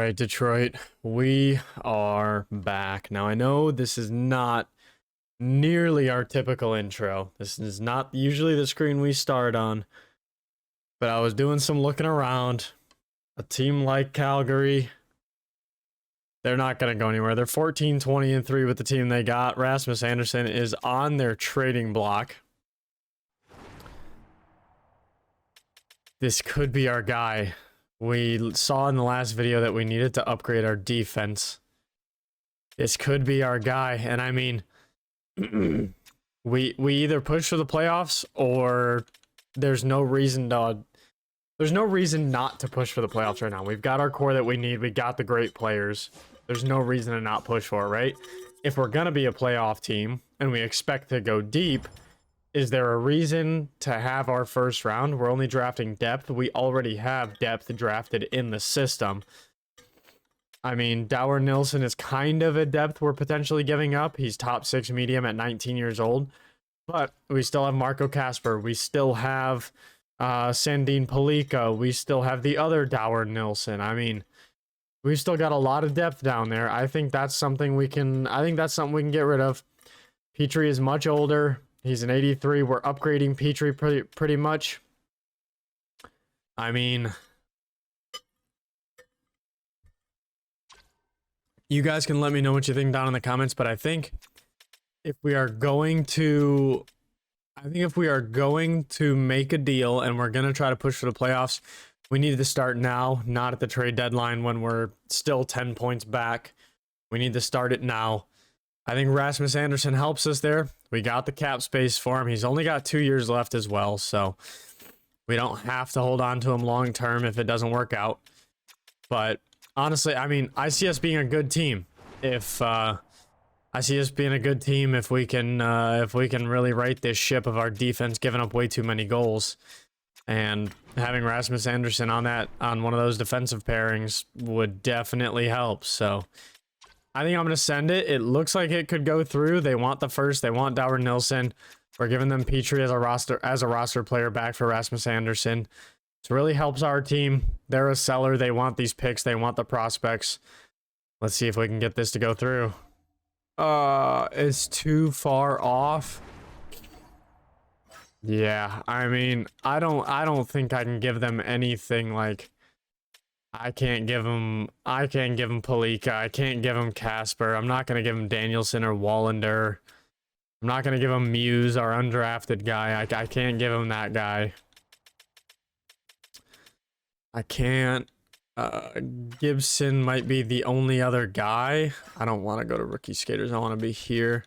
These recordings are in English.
right, Detroit, we are back. Now, I know this is not nearly our typical intro. This is not usually the screen we start on, but I was doing some looking around. A team like Calgary, they're not going to go anywhere. They're 14-20-3 with the team they got. Rasmus Andersson is on their trading block. This could be our guy. We saw in the last video that we needed to upgrade our defense. This could be our guy, and I mean, we either push for the playoffs or there's no reason not to push for the playoffs right now. We've got our core that we need. We got the great players. There's no reason to not push for it, right? If we're gonna be a playoff team and we expect to go deep, is there a reason to have our first round? We're only drafting depth. We already have depth drafted in the system. I mean, Dower Nilsson is kind of a depth we're potentially giving up. He's top 6 medium at 19 years old. But we still have Marco Kasper. We still have Sandin Palika. We still have the other Dower Nilsson. I mean, we've still got a lot of depth down there. I think that's something we can get rid of. Petrie is much older. He's an 83. We're upgrading Petrie pretty much. I mean, you guys can let me know what you think down in the comments, but I think if we are going to make a deal and we're going to try to push for the playoffs, we need to start now, not at the trade deadline when we're still 10 points back. We need to start it now. I think Rasmus Andersson helps us there. We got the cap space for him. He's only got 2 years left as well, so we don't have to hold on to him long term if it doesn't work out. But honestly, I mean, I see us being a good team. If we can really right this ship of our defense giving up way too many goals, and having Rasmus Andersson on one of those defensive pairings would definitely help. So I think I'm going to send it. It looks like it could go through. They want the first. They want Dower Nilsson. We're giving them Petrie as a roster player back for Rasmus Andersson. This really helps our team. They're a seller. They want these picks. They want the prospects. Let's see if we can get this to go through. It's too far off. Yeah, I mean, I don't think I can give them anything. Like, I can't give them Palika. I can't give them Kasper. I'm not going to give them Danielson or Wallander. I'm not going to give them Muse, our undrafted guy. I can't give him that guy. I can't. Gibson might be the only other guy. I don't want to go to rookie skaters. I want to be here.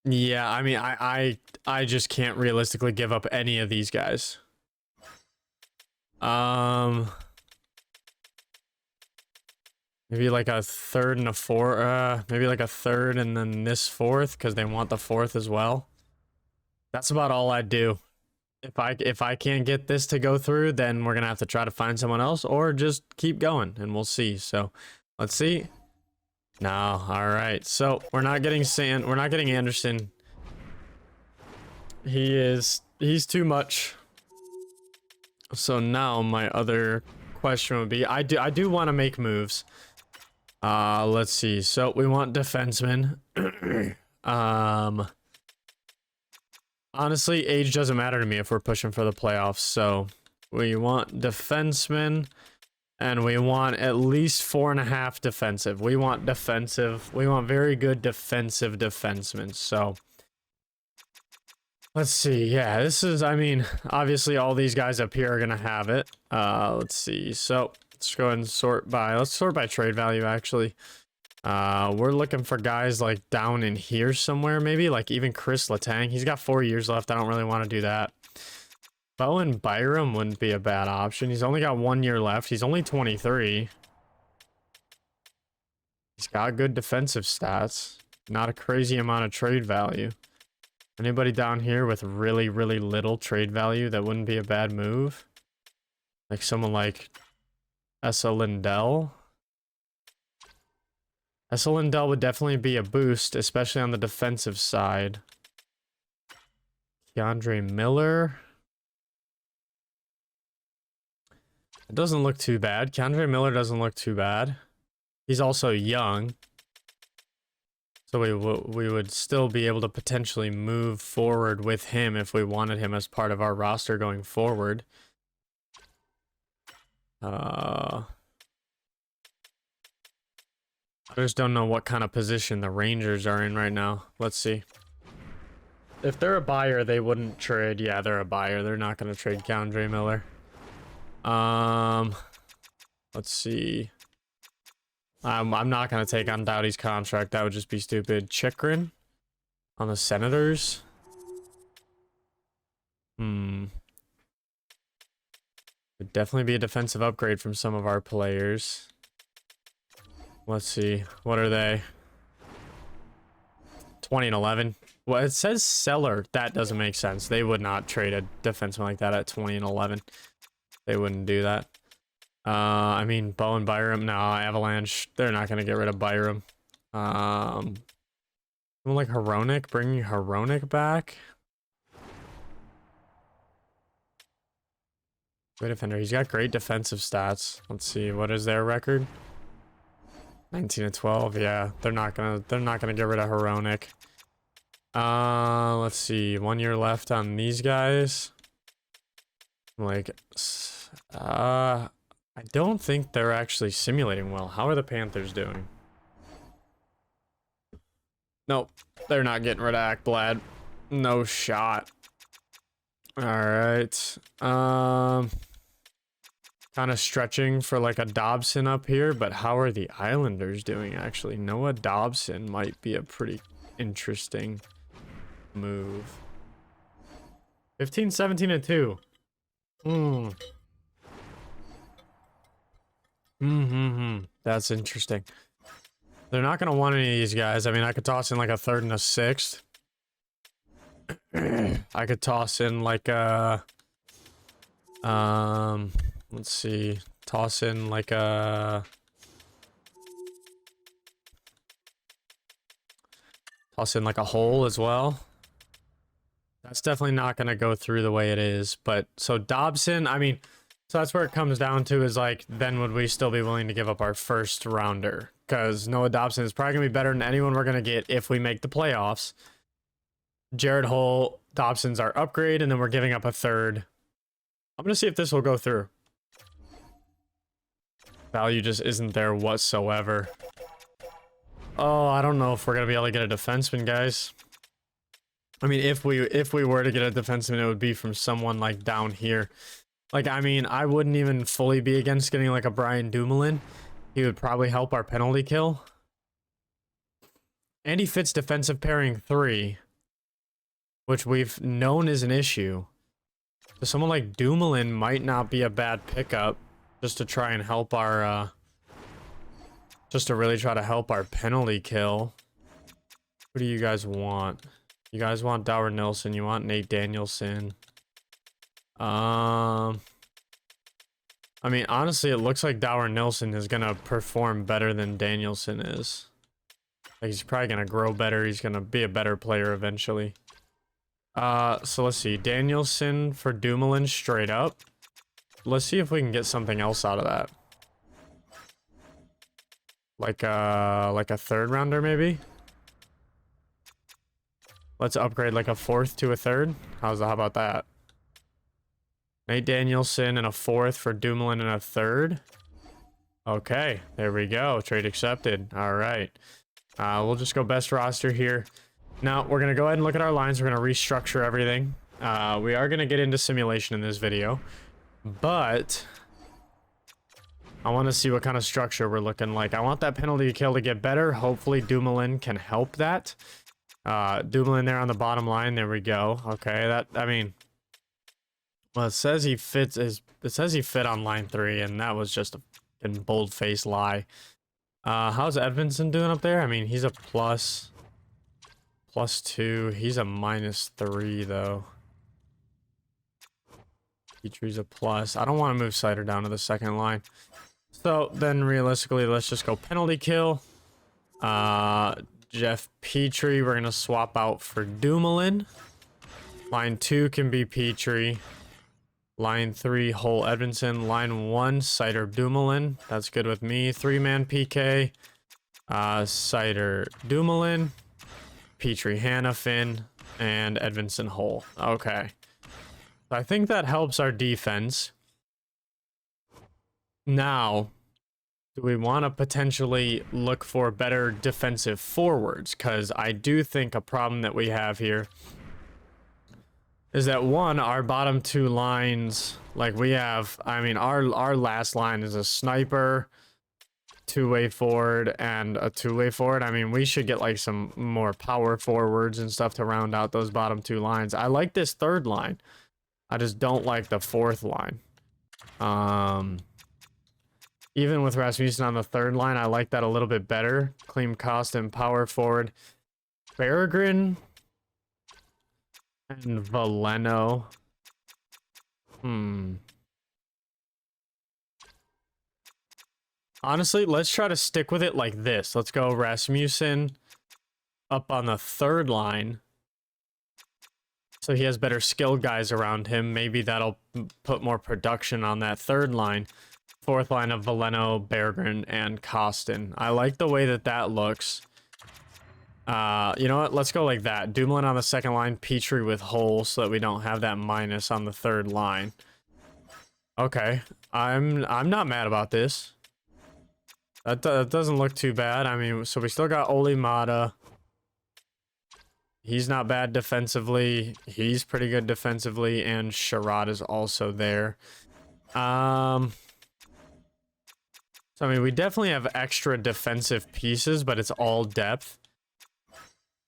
Yeah, I mean, I just can't realistically give up any of these guys. Maybe like a third and a fourth. Maybe like a third and then this fourth because they want the fourth as well. That's about all I'd do. If I can't get this to go through, then we're gonna have to try to find someone else or just keep going and we'll see. So let's see. No, all right. So we're not getting Anderson. He's too much. So now my other question would be, I do want to make moves. Let's see. So we want defensemen. Honestly, age doesn't matter to me if we're pushing for the playoffs. So we want defensemen, and we want at least 4.5 defensive. We want defensive. We want very good defensive defensemen. So let's see. Yeah, this is, I mean, obviously all these guys up here are going to have it. Let's see. So let's go ahead and let's sort by trade value, actually. We're looking for guys like down in here somewhere, maybe like even Chris Letang. He's got 4 years left. I don't really want to do that. Bowen Byram wouldn't be a bad option. He's only got 1 year left. He's only 23. He's got good defensive stats. Not a crazy amount of trade value. Anybody down here with really, really little trade value that wouldn't be a bad move? Like someone like Esa Lindell. Esa Lindell would definitely be a boost, especially on the defensive side. Keandre Miller. It doesn't look too bad. Keandre Miller doesn't look too bad. He's also young. So we would still be able to potentially move forward with him if we wanted him as part of our roster going forward. I just don't know what kind of position the Rangers are in right now. Let's see. If they're a buyer, they wouldn't trade. Yeah, they're a buyer. They're not going to trade Keandre Miller. Let's see. I'm not going to take on Doughty's contract. That would just be stupid. Chikrin on the Senators. Would definitely be a defensive upgrade from some of our players. Let's see. What are they? 20 and 11. Well, it says seller. That doesn't make sense. They would not trade a defenseman like that at 20 and 11. They wouldn't do that. I mean, Bowen Byram. No, Avalanche. They're not going to get rid of Byram. Someone like Hronek. Bringing Hronek back. Great defender. He's got great defensive stats. Let's see. What is their record? 19 and 12. Yeah, they're not gonna get rid of Hronek. Let's see. 1 year left on these guys. Like, I don't think they're actually simulating well. How are the Panthers doing? Nope, they're not getting rid of Ekblad. No shot. All right. Kind of stretching for like a Dobson up here, but how are the Islanders doing actually? Noah Dobson might be a pretty interesting move. 15, 17, and 2. That's interesting. They're not going to want any of these guys. I mean, I could toss in like a third and a sixth. I could toss in like a... let's see. Toss in like a... Toss in like a hole as well. That's definitely not going to go through the way it is. But, so Dobson, I mean... So that's where it comes down to is like, then would we still be willing to give up our first rounder? Because Noah Dobson is probably going to be better than anyone we're going to get if we make the playoffs. Jared Hull, Dobson's our upgrade, and then we're giving up a third. I'm going to see if this will go through. Value just isn't there whatsoever. Oh, I don't know if we're going to be able to get a defenseman, guys. I mean, if we were to get a defenseman, it would be from someone like down here. Like, I mean, I wouldn't even fully be against getting like a Brian Dumoulin. He would probably help our penalty kill. And he fits defensive pairing 3, which we've known is an issue. So someone like Dumoulin might not be a bad pickup just to try and help our, just to really try to help our penalty kill. What do you guys want? You guys want Dower Nilsson. You want Nate Danielson. I mean, honestly, it looks like Dower Nilsson is gonna perform better than Danielson is. Like, he's probably gonna grow better. He's gonna be a better player eventually. So let's see. Danielson for Dumoulin straight up. Let's see if we can get something else out of that. Like a third rounder, maybe? Let's upgrade like a fourth to a third. How about that? Nate Danielson and a fourth for Dumoulin and a third. Okay, there we go. Trade accepted. All right. We'll just go best roster here. Now, we're going to go ahead and look at our lines. We're going to restructure everything. We are going to get into simulation in this video. But I want to see what kind of structure we're looking like. I want that penalty kill to get better. Hopefully, Dumoulin can help that. Dumoulin there on the bottom line. There we go. Okay, that, I mean... Well, it says he fits it says he fit on line 3, and that was just a fucking bold-faced lie. How's Edvinsson doing up there? I mean, he's a +2. He's a -3 though. Petry's a plus. I don't want to move Sider down to the second line. So then realistically, let's just go penalty kill. Jeff Petry, we're gonna swap out for Dumoulin. Line 2 can be Petry. Line 3, Hole Edvinson. Line 1, Cider Dumoulin. That's good with me. 3-man PK. Cider Dumoulin. Petrie Hannafin. And Edvinson Hole. Okay. I think that helps our defense. Now, do we want to potentially look for better defensive forwards? Because I do think a problem that we have here is that, one, our bottom two lines, like we have, I mean, our last line is a sniper, two-way forward, and a two-way forward. I mean, we should get like some more power forwards and stuff to round out those bottom two lines. I like this third line. I just don't like the fourth line. Even with Rasmussen on the third line, I like that a little bit better. Clean cost and power forward. Berggren and Veleno. Honestly, let's try to stick with it like this. Let's go Rasmussen up on the third line. So he has better skilled guys around him. Maybe that'll put more production on that third line. Fourth line of Veleno, Berggren, and Costin. I like the way that that looks. You know what? Let's go like that. Dumoulin on the second line, Petrie with Hole, so that we don't have that minus on the third line. Okay, I'm not mad about this. That doesn't look too bad. I mean, so we still got Oli Mata. He's not bad defensively. He's pretty good defensively, and Sherrod is also there. So, I mean, we definitely have extra defensive pieces, but it's all depth.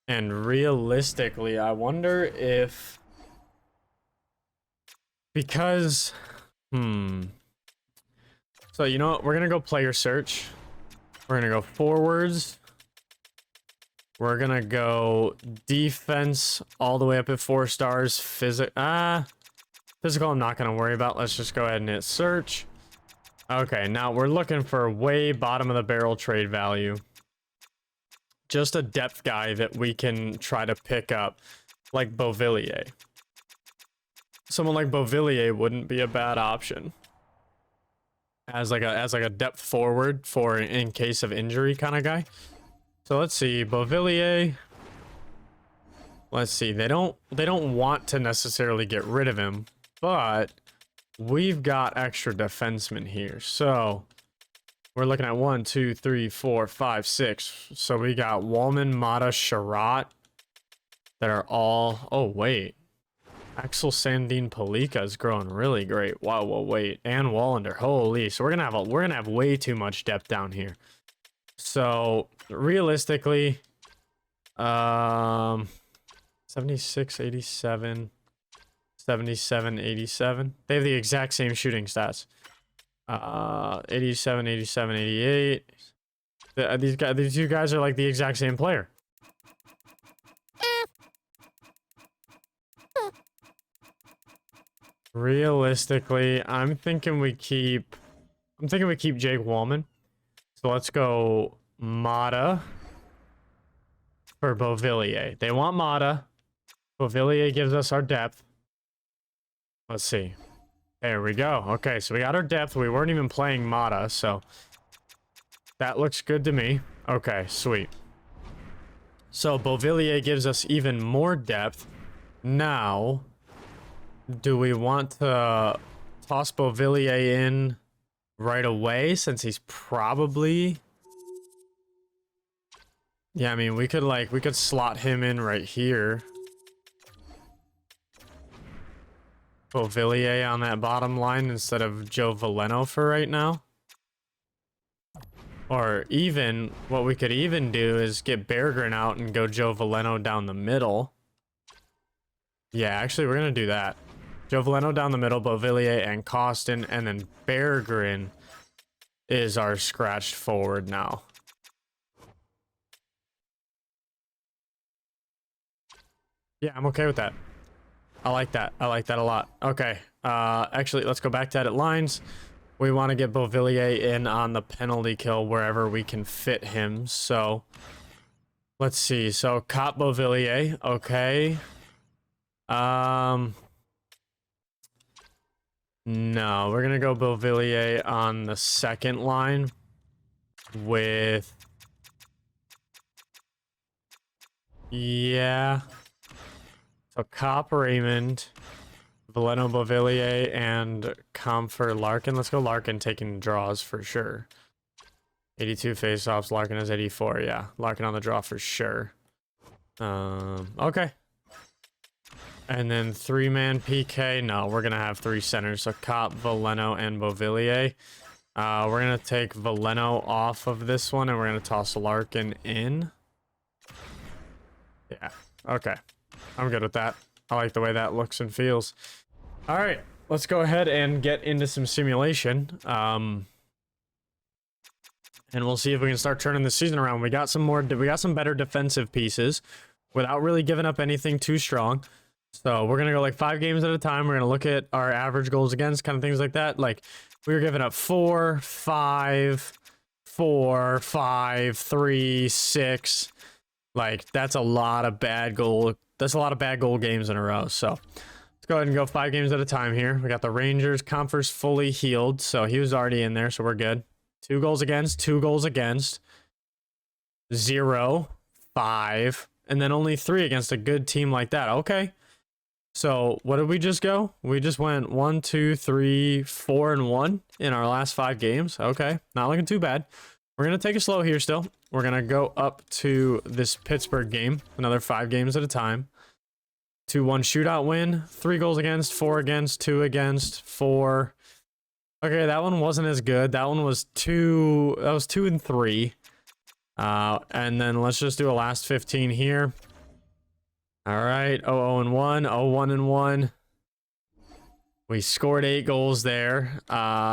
And realistically, I wonder if... Because... So, you know what? We're going to go player search. We're going to go forwards. We're going to go defense all the way up at 4 stars. Physical, I'm not going to worry about. Let's just go ahead and hit search. Okay, now we're looking for way bottom of the barrel trade value. Just a depth guy that we can try to pick up, like Beauvillier. Someone like Beauvillier wouldn't be a bad option as like a depth forward for in case of injury kind of guy. So let's see, Beauvillier. Let's see, they don't want to necessarily get rid of him, but we've got extra defensemen here. So we're looking at 1, 2, 3, 4, 5, 6. So we got Wallman, Mata, Sherratt that are all... Oh, wait. Axel Sandin Palika is growing really great. Wow, well, wait. And Wallander. Holy. So we're gonna have way too much depth down here. So realistically, 76, 87, 77, 87. They have the exact same shooting stats. 87, 87, 88. These two guys are like the exact same player. Realistically, I'm thinking we keep Jake Wallman. So let's go Mata for Beauvillier. They want Mata. Beauvillier gives us our depth. Let's see. There we go. Okay, so we got our depth. We weren't even playing Mata, so that looks good to me. Okay, sweet. So Beauvillier gives us even more depth. Now, do we want to toss Beauvillier in right away since he's probably... Yeah, I mean, we could slot him in right here. Beauvillier on that bottom line instead of Joe Veleno for right now. Or even, what we could even do is get Berggren out and go Joe Veleno down the middle. Yeah, actually, we're going to do that. Joe Veleno down the middle, Beauvillier and Costin, and then Berggren is our scratched forward now. Yeah, I'm okay with that. I like that. I like that a lot. Okay. Actually, let's go back to edit lines. We want to get Beauvillier in on the penalty kill wherever we can fit him. So, let's see. So, Cop Beauvillier. Okay. No, we're gonna go Beauvillier on the second line with... Yeah. So Cop Raymond, Valeno Beauvillier, and Comfort Larkin. Let's go Larkin taking draws for sure. 82 faceoffs. Larkin is 84. Yeah, Larkin on the draw for sure. Okay. And then 3-man PK. No, we're gonna have 3 centers. So Cop, Valeno, and Beauvillier. We're gonna take Valeno off of this one, and we're gonna toss Larkin in. Yeah. Okay. I'm good with that. I like the way that looks and feels. All right, let's go ahead and get into some simulation. And we'll see if we can start turning the season around. We got some better defensive pieces without really giving up anything too strong. So we're going to go like 5 games at a time. We're going to look at our average goals against, kind of things like that. Like we were giving up 4, 5, 4, 5, 3, 6. Like that's a lot of bad goal. That's a lot of bad goal games in a row. So let's go ahead and go 5 games at a time here. We got the Rangers. Comfort's fully healed. So he was already in there. So we're good. 2 goals against, 2 goals against, 0, 5, and then only 3 against a good team like that. Okay. So what did we just go? We just went 1, 2, 3, 4, and 1 in our last 5 games. Okay. Not looking too bad. We're going to take it slow here still. We're going to go up to this Pittsburgh game. Another 5 games at a time. 2-1 shootout win. 3 goals against, 4 against, 2 against, 4. Okay, that one wasn't as good. That one was 2. That was 2 and 3. And then let's just do a last 15 here. All right, 0-0 and 1, 0-1 and 1. We scored 8 goals there.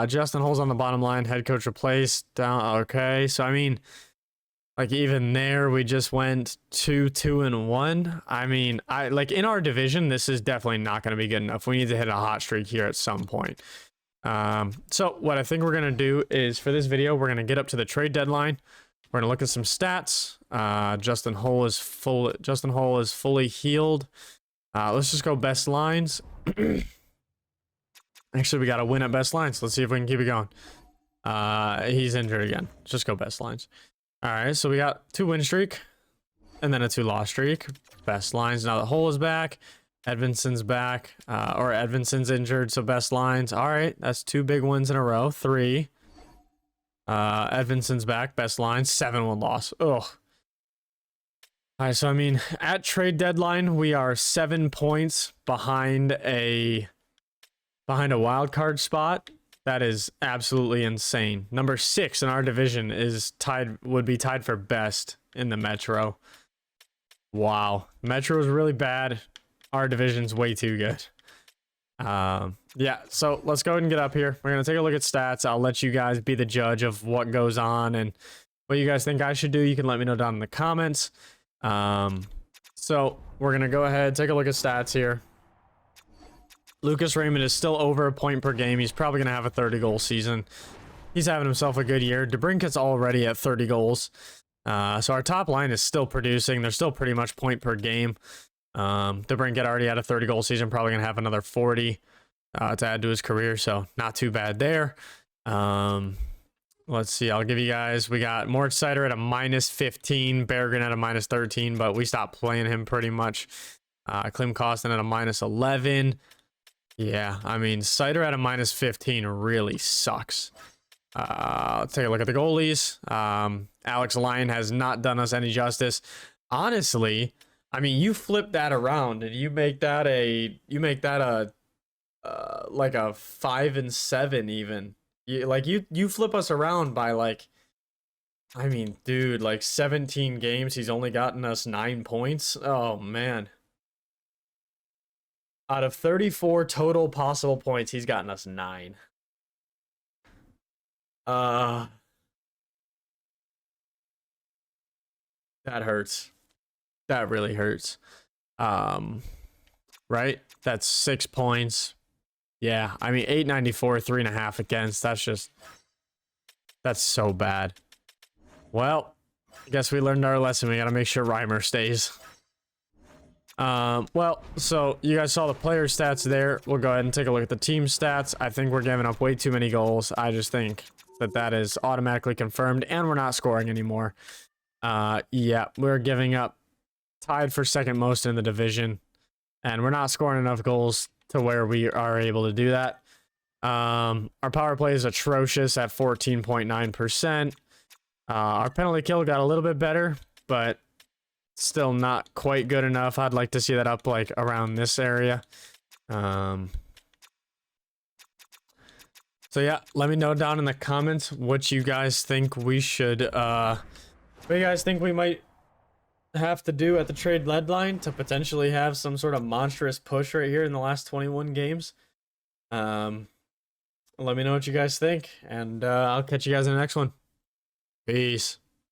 Justin Hull's on the bottom line. Head coach replaced. Down. Okay, so I mean, like even there, we just went 2, 2 and 1. I mean, like in our division, this is definitely not going to be good enough. We need to hit a hot streak here at some point. So what I think we're going to do is for this video, we're going to get up to the trade deadline. We're going to look at some stats. Justin Hull is fully healed. Let's just go best lines. Actually, we got a win at best lines. Let's see if we can keep it going. He's injured again. Let's just go best lines. All right, so we got 2 win streak and then a 2 loss streak. Best lines. Now that Hull is back. Edvinson's back, or Edvinson's injured, so best lines. All right, that's 2 big wins in a row. 3. Edvinson's back, best lines. 7-1 loss. Ugh. All right, so I mean, at trade deadline, we are 7 points behind a wild card spot. That is absolutely insane. Number 6 in our division would be tied for best in the Metro. Wow, Metro is really bad. Our division's way too good. Yeah, so let's go ahead and get up here. We're going to take a look at stats. I'll let you guys be the judge of what goes on and what you guys think I should do. You can let me know down in the comments. So we're going to go ahead, take a look at stats here. Lucas Raymond is still over a point per game. He's probably going to have a 30-goal season. He's having himself a good year. DeBrincat's already at 30 goals. So our top line is still producing. They're still pretty much point per game. DeBrincat already had a 30-goal season, probably going to have another 40 to add to his career, so not too bad there. Let's see, I'll give you guys, we got Mort Sider at a -15, Berggren at a -13, but we stopped playing him pretty much. Klim Kostin at a -11. Yeah, I mean, Sider at a -15 really sucks. Let's take a look at the goalies. Alex Lyon has not done us any justice. Honestly, I mean, you flip that around and you make that like a 5 and 7 even. You flip us around by like, I mean, dude, like 17 games, he's only gotten us 9 points. Oh man. Out of 34 total possible points, he's gotten us 9. That hurts. That really hurts. Right? That's 6 points. Yeah, I mean, 894, 3.5 against. That's so bad. Well, I guess we learned our lesson. We got to make sure Reimer stays. Well, so you guys saw the player stats there. We'll go ahead and take a look at the team stats. I think we're giving up way too many goals. I just think that that is automatically confirmed, and we're not scoring anymore. Yeah, we're giving up tied for second most in the division, and we're not scoring enough goals to where we are able to do that. Our power play is atrocious at 14.9%. Our penalty kill got a little bit better, but still not quite good enough. I'd like to see that up like around this area. So yeah, let me know down in the comments what you guys think we should what you guys think we might have to do at the trade deadline to potentially have some sort of monstrous push right here in the last 21 games. Let me know what you guys think, and I'll catch you guys in the next one. Peace.